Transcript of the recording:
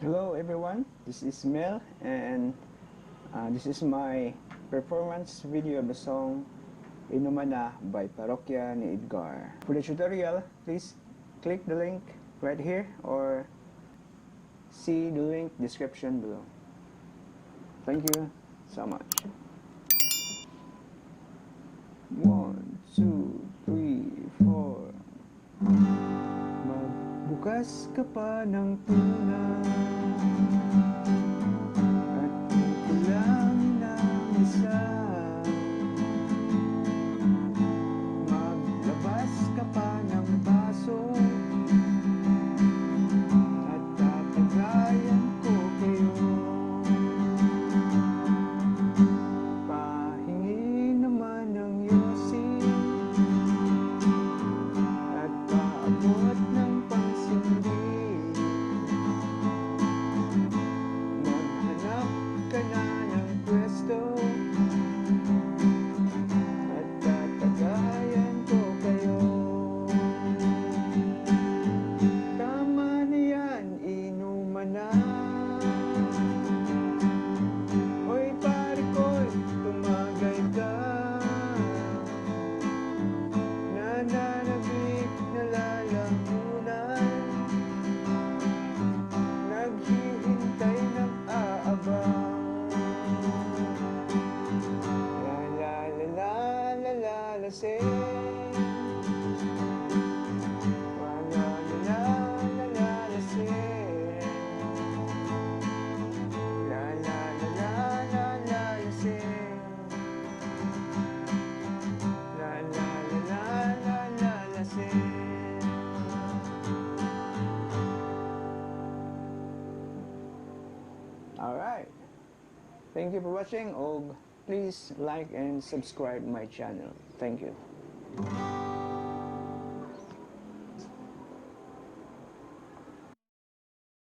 Hello everyone, this is Mel and this is my performance video of the song Inuman Na by Parokya ni Edgar. For the tutorial, please click the link right here or see the link description below. Thank you so much. 1, 2, 3, 4. Magbukas ka pa ng tuna at kulang ng isa. Maglabas ka pa ng baso at tatagayan ko kayo. Pahingi naman ng yosi at paabot ng pangsindi. Maghanap ka na ng pwesto at tatagayan ko kayo. Tama na yan, inuman na. Hoy pare ko'y tumagay ka. Nananabik na lalamunan, naghihintay ng aabang. La la la la la la lasing. La la la la la lasing. La la la la la lasing. La la la la la lasing. Alright. Thank you for watching. Og please like and subscribe my channel. Thank you.